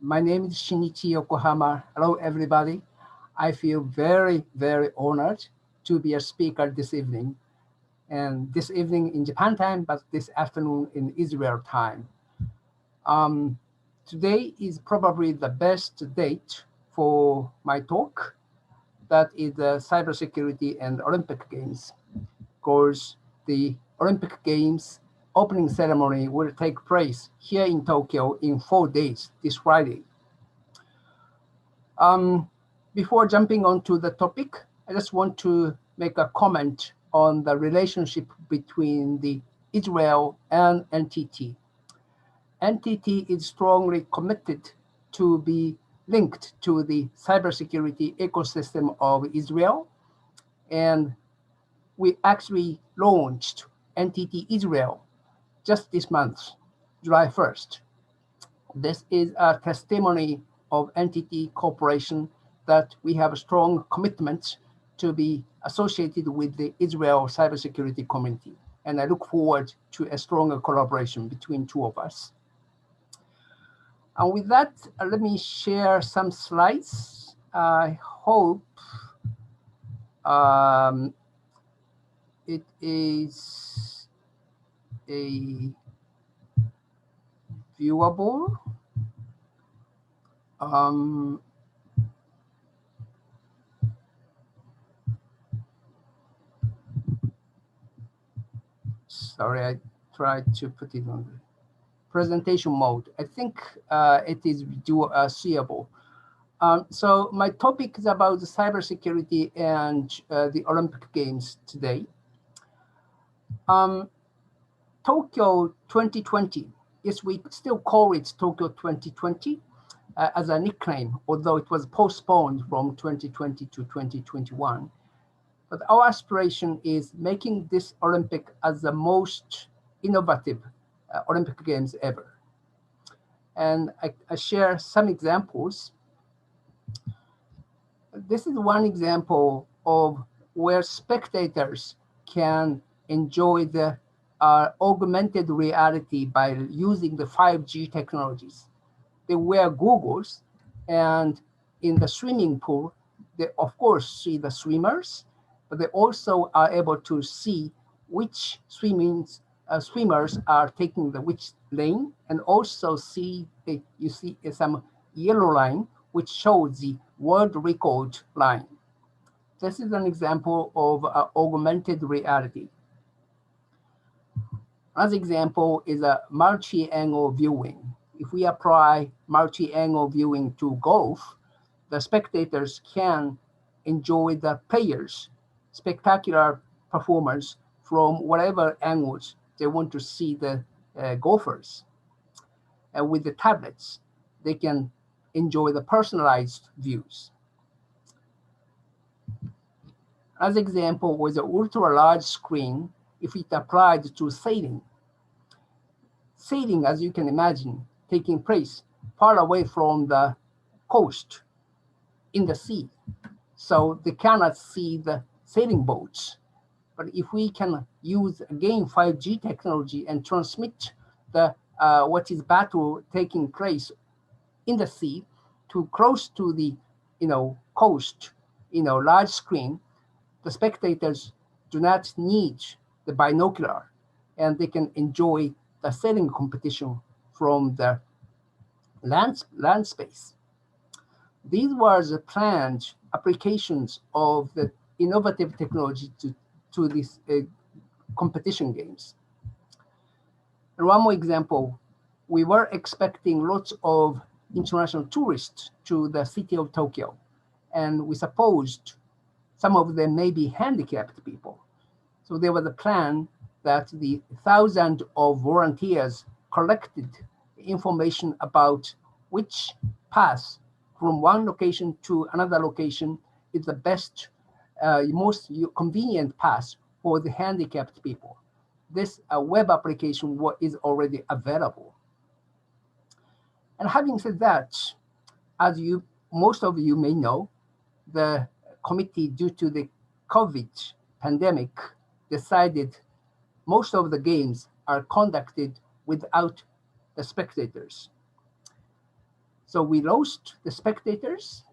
My name is Shinichi, Yokohama. Hello, everybody. I feel very, very honored to be a speaker this evening. And this evening in Japan time, but this afternoon in Israel time. Um, Today is probably the best date for my talk. That is the cybersecurity and Olympic Games. Because the Olympic Games opening ceremony will take place here in Tokyo in 4 days, this Friday. Um, Before jumping onto the topic, I just want to make a comment on the relationship between the Israel and NTT. NTT is strongly committed to be linked to the cybersecurity ecosystem of Israel, and we actually launched NTT Israel just this month, July 1st. This is a testimony of NTT Corporation that we have a strong commitment to be associated with the Israel cybersecurity community. And I look forward to a stronger collaboration between two of us. And with that, let me share some slides. I hope it is a viewable. Sorry, I tried to put it on the presentation mode. I think it is seeable. So my topic is about the cybersecurity and the Olympic Games today. Tokyo 2020, yes, we still call it Tokyo 2020 as a nickname, although it was postponed from 2020 to 2021. But our aspiration is making this Olympic as the most innovative Olympic Games ever. And I share some examples. This is one example of where spectators can enjoy the augmented reality by using the 5G technologies. They wear goggles, and in the swimming pool, they of course see the swimmers, but they also are able to see which swimmers are taking the which lane, and also you see some yellow line which shows the world record line. This is an example of augmented reality. Another example is a multi-angle viewing. If we apply multi-angle viewing to golf, the spectators can enjoy the players' spectacular performance from whatever angles they want to see the golfers. And with the tablets, they can enjoy the personalized views. As example was an ultra-large screen if it applied to sailing. Sailing, as you can imagine, taking place far away from the coast in the sea. So they cannot see the sailing boats. But if we can use again 5G technology and transmit the what is battle taking place in the sea to close to the coast, large screen, the spectators do not need the binocular, and they can enjoy the sailing competition from the land space. These were the planned applications of the innovative technology to these competition games. And one more example, we were expecting lots of international tourists to the city of Tokyo, and we supposed some of them may be handicapped people. So there was a plan that the thousands of volunteers collected information about which path from one location to another location is the best, most convenient path for the handicapped people. This web application is already available. And having said that, as most of you may know, the committee, due to the COVID pandemic, decided most of the games are conducted without the spectators. So we lost the spectators,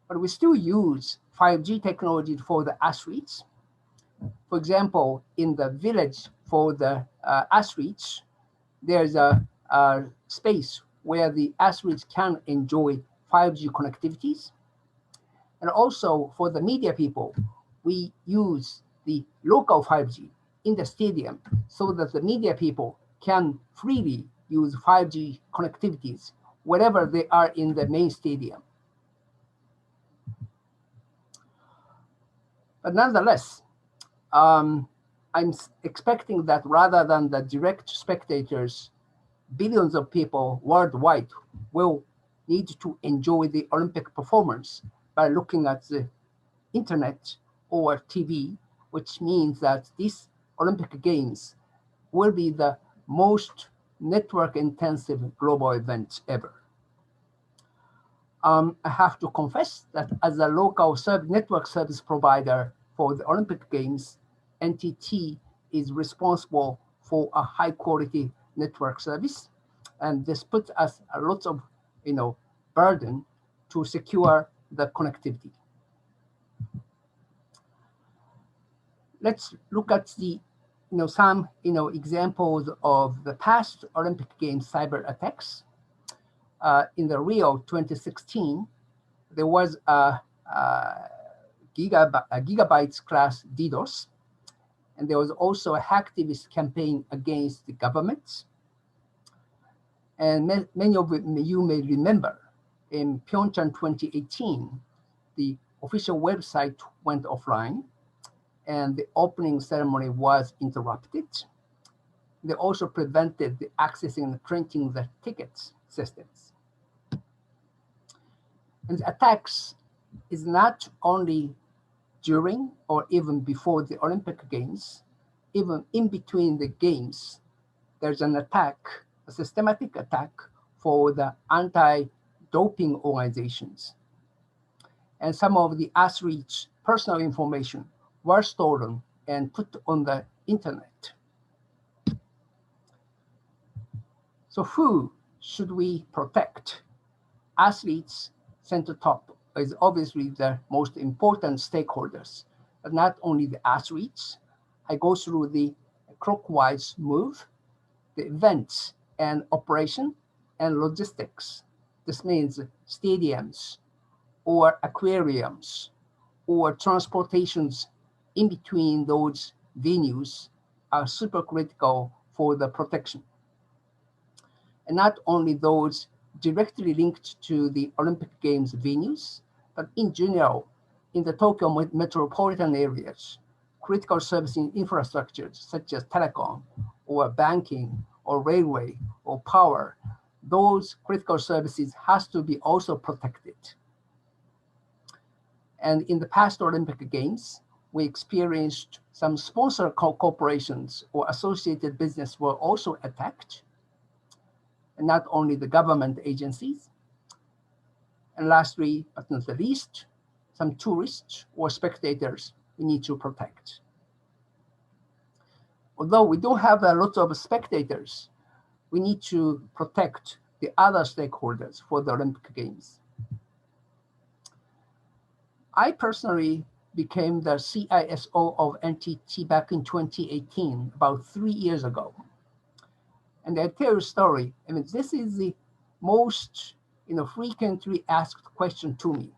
but we still use 5G technology for the athletes. For example, in the village for the athletes, there's a space where the athletes can enjoy 5G connectivities. And also for the media people, we use the local 5G in the stadium so that the media people can freely use 5G connectivities wherever they are in the main stadium. But nonetheless, I'm expecting that rather than the direct spectators, billions of people worldwide will need to enjoy the Olympic performance by looking at the internet or TV, which means that these Olympic Games will be the most network-intensive global event ever. I have to confess that as a local network service provider for the Olympic Games, NTT is responsible for a high-quality network service, and this puts us a lot of, burden to secure the connectivity. Let's look at the, some, examples of the past Olympic Games cyber attacks. In the Rio 2016, there was a gigabytes class DDoS, and there was also a hacktivist campaign against the government. And many of you may remember in Pyeongchang 2018, the official website went offline and the opening ceremony was interrupted. They also prevented the accessing and printing the tickets systems. And the attacks is not only during or even before the Olympic Games, even in between the games, there's an attack, a systematic attack for the anti-doping organizations. And some of the athletes' personal information were stolen and put on the internet. So who should we protect? Athletes center top is obviously the most important stakeholders, but not only the athletes. I go through the clockwise move, the events and operation and logistics. This means stadiums or aquariums or transportations in between those venues are super critical for the protection. And not only those directly linked to the Olympic Games venues, but in general, in the Tokyo metropolitan areas, critical service infrastructures such as telecom or banking or railway or power, those critical services has to be also protected. And in the past Olympic Games, we experienced some sponsor corporations or associated business were also attacked, and not only the government agencies. And lastly, but not the least, some tourists or spectators we need to protect. Although we don't have a lot of spectators, we need to protect the other stakeholders for the Olympic Games. I personally became the CISO of NTT back in 2018, about 3 years ago. And I tell you a story. I mean, this is the most frequently asked question to me.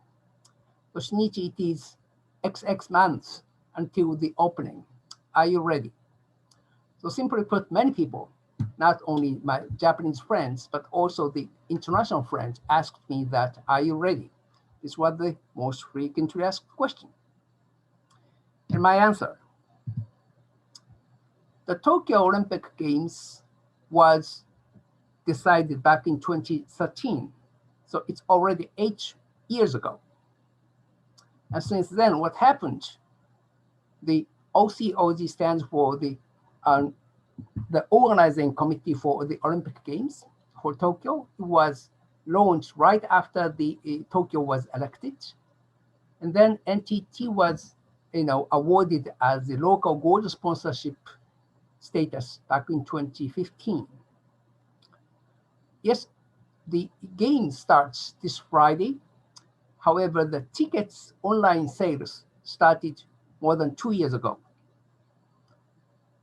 So Shinichi, it is XX months until the opening. Are you ready? So simply put, many people, not only my Japanese friends, but also the international friends asked me that, are you ready? This was the most frequently asked question. And my answer, the Tokyo Olympic Games was decided back in 2013. So it's already 8 years ago. And since then, what happened? The OCOG stands for the organizing committee for the Olympic Games for Tokyo. It was launched right after the Tokyo was elected. And then NTT was awarded as the local gold sponsorship status back in 2015. Yes, The game starts this Friday. However, the tickets online sales started more than 2 years ago.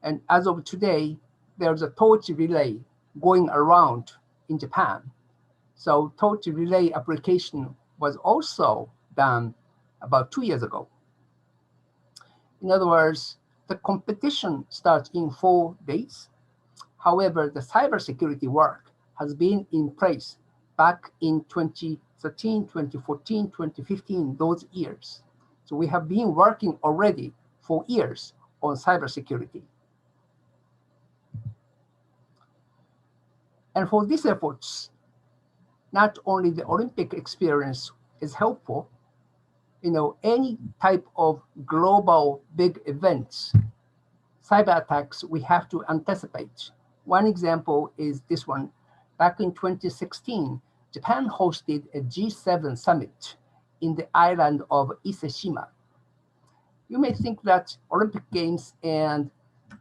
And as of today, there's a torch relay going around in Japan. So torch relay application was also done about 2 years ago. In other words, the competition starts in 4 days. However, the cybersecurity work has been in place back in 2013, 2014, 2015, those years. So we have been working already for years on cybersecurity. And for these efforts, not only the Olympic experience is helpful, any type of global big events, cyber attacks, we have to anticipate. One example is this one. Back in 2016, Japan hosted a G7 summit in the island of Shima. You may think that Olympic Games and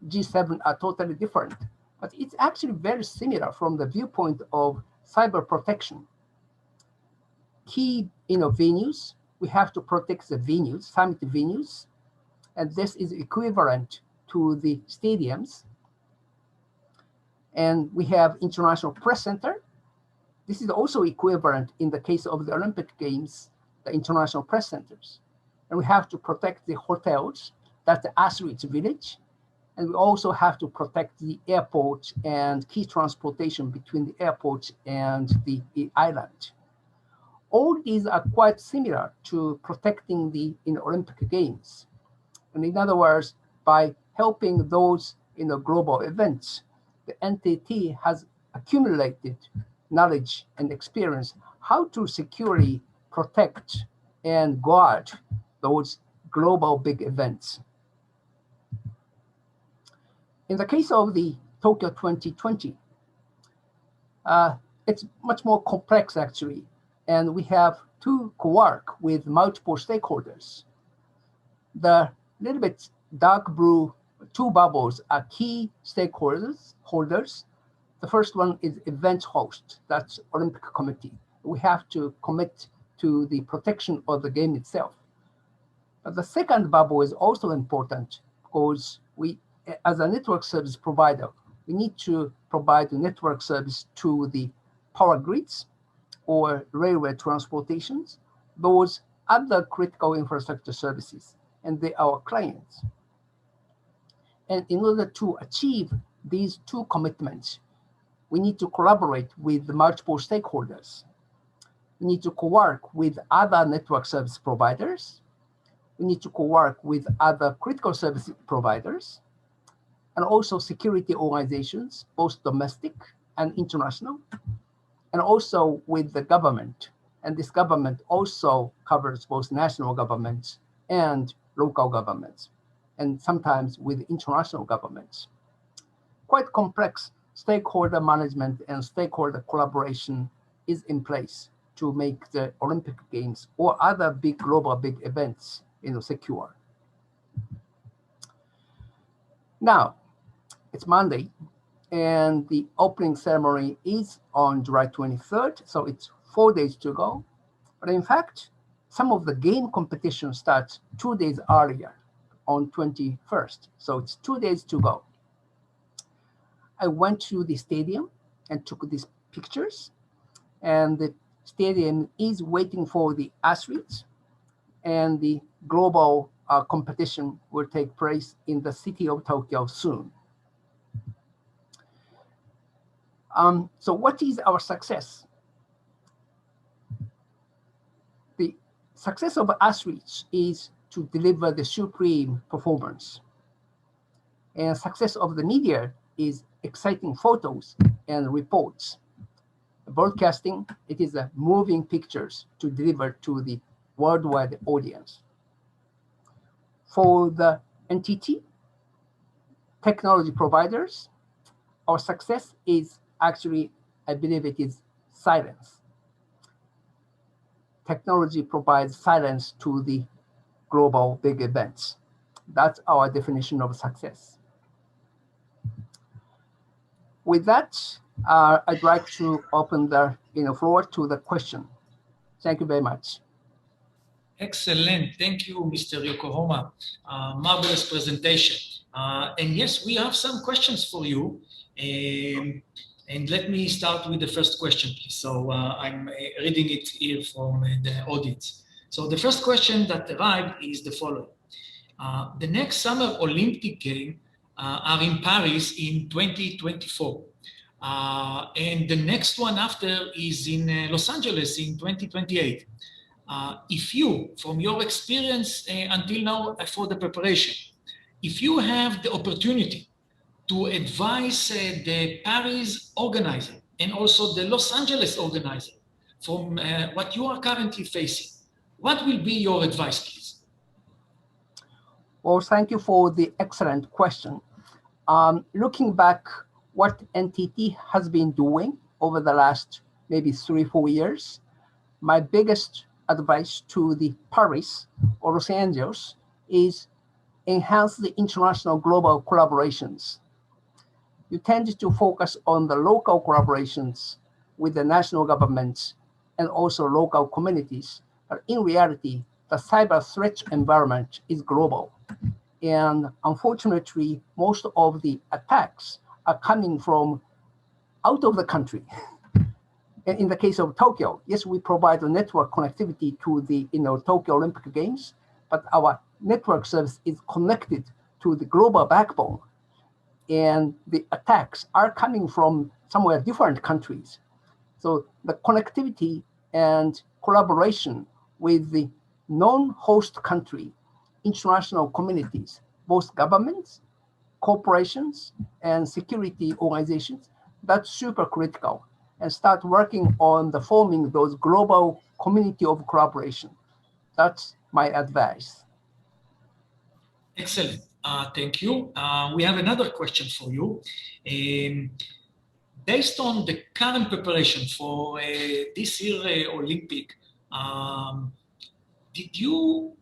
G7 are totally different, but it's actually very similar from the viewpoint of cyber protection. Key venues, we have to protect the venues, summit venues, and this is equivalent to the stadiums. And we have International Press Center. This is also equivalent in the case of the Olympic Games, the International Press Centers. And we have to protect the hotels, that's the athletes' village. And we also have to protect the airport and key transportation between the airport and the island. All these are quite similar to protecting the Olympic Games. And in other words, by helping those global events, the NTT has accumulated knowledge and experience how to securely protect and guard those global big events. In the case of the Tokyo 2020, it's much more complex actually, and we have to co-work with multiple stakeholders. The little bit dark blue 2 bubbles are key stakeholders. The first one is event host, that's Olympic Committee. We have to commit to the protection of the game itself. But the second bubble is also important because we, as a network service provider, we need to provide the network service to the power grids or railway transportations, those other critical infrastructure services, and they are our clients. And in order to achieve these 2 commitments, we need to collaborate with multiple stakeholders. We need to co-work with other network service providers. We need to co-work with other critical service providers, and also security organizations, both domestic and international, and also with the government. And this government also covers both national governments and local governments, and sometimes with international governments. Quite complex stakeholder management and stakeholder collaboration is in place to make the Olympic Games or other big global big events secure. Now, it's Monday, and the opening ceremony is on July 23rd, so it's 4 days to go. But in fact, some of the game competition starts 2 days earlier on 21st, so it's 2 days to go. I went to the stadium and took these pictures, and the stadium is waiting for the athletes, and the global competition will take place in the city of Tokyo soon. So what is our success? The success of athletes is to deliver the supreme performance. And success of the media is exciting photos and reports. Broadcasting, it is moving pictures to deliver to the worldwide audience. For the NTT technology providers, our success is actually, I believe it is silence. Technology provides silence to the global big events. That's our definition of success. With that, I'd like to open the floor to the question. Thank you very much. Excellent. Thank you, Mr. Yokohama. Marvelous presentation. And yes, we have some questions for you. And let me start with the first question, please. So I'm reading it here from the audience. So the first question that arrived is the following. The next Summer Olympic Games are in Paris in 2024. And the next one after is in Los Angeles in 2028. If you, from your experience until now for the preparation, if you have the opportunity to advise the Paris organizer and also the Los Angeles organizer from what you are currently facing, what will be your advice, please? Well, thank you for the excellent question. Looking back, what NTT has been doing over the last maybe 3-4 years, my biggest advice to the Paris or Los Angeles is enhance the international global collaborations. You tend to focus on the local collaborations with the national governments and also local communities, but in reality, the cyber threat environment is global. And unfortunately, most of the attacks are coming from out of the country. In the case of Tokyo, yes, we provide a network connectivity to the Tokyo Olympic Games, but our network service is connected to the global backbone. And the attacks are coming from somewhere different countries. So the connectivity and collaboration with the non-host country, international communities, both governments, corporations, and security organizations, that's super critical. And start working on the forming those global community of collaboration. That's my advice. Excellent. Thank you. We have another question for you. Based on the current preparation for this year Olympic, did you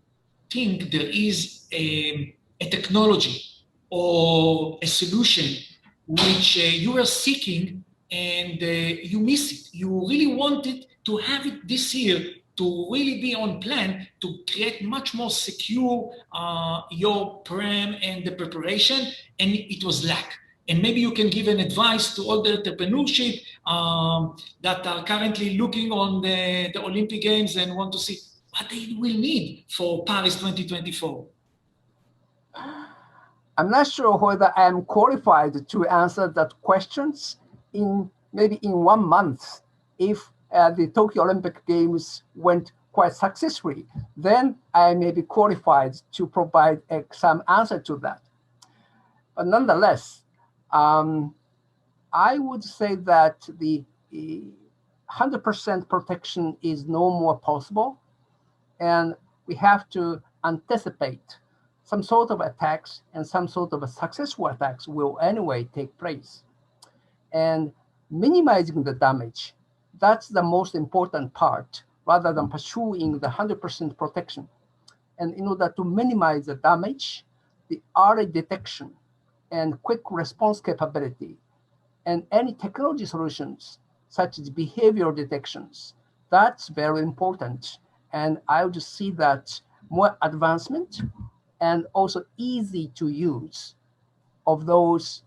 think there is a technology or a solution which you were seeking and you miss it? You really wanted to have it this year to really be on plan to create much more secure your program and the preparation, and it was lack. And maybe you can give an advice to all the entrepreneurship that are currently looking on the Olympic Games and want to see what they will need for Paris 2024. I'm not sure whether I'm qualified to answer that questions maybe in 1 month. If the Tokyo Olympic Games went quite successfully, then I may be qualified to provide some answer to that. But nonetheless, I would say that the 100% protection is no more possible, and we have to anticipate some sort of attacks and some sort of successful attacks will anyway take place. And minimizing the damage, that's the most important part, rather than pursuing the 100% protection. And in order to minimize the damage, the early detection and quick response capability and any technology solutions, such as behavioral detections, that's very important. And I would see that more advancement and also easy to use of those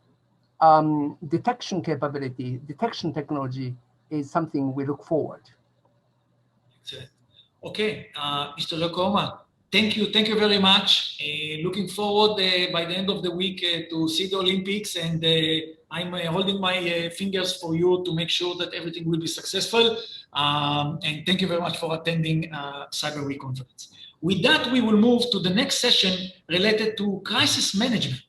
detection capability, detection technology is something we look forward. Okay, Mr. Yokohama, thank you very much. Looking forward by the end of the week to see the Olympics, and I'm holding my fingers for you to make sure that everything will be successful. And thank you very much for attending Cyber Week conference. With that, we will move to the next session related to crisis management.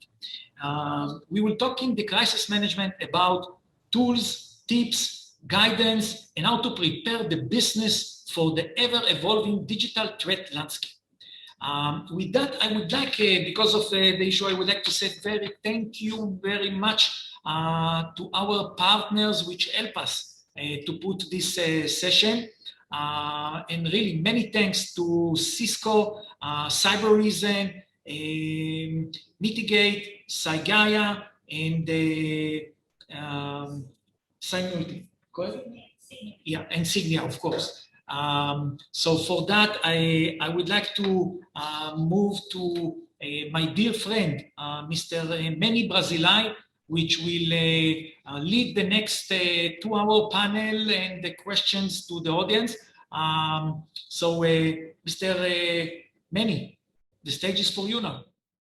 We will talk in the crisis management about tools, tips, guidance, and how to prepare the business for the ever-evolving digital threat landscape. With that, I would like, because of the issue, I would like to say thank you very much to our partners which help us to put this session. And really many thanks to Cisco, Cybereason, Mitigate, Saigaya, and Simultaneity, correct? Yeah, insignia, of course. So for that, I would like to move to my dear friend, Mr. Manny Brasilai, which will lead the next 2-hour panel and the questions to the audience. So Mr. Manny, the stage is for you now.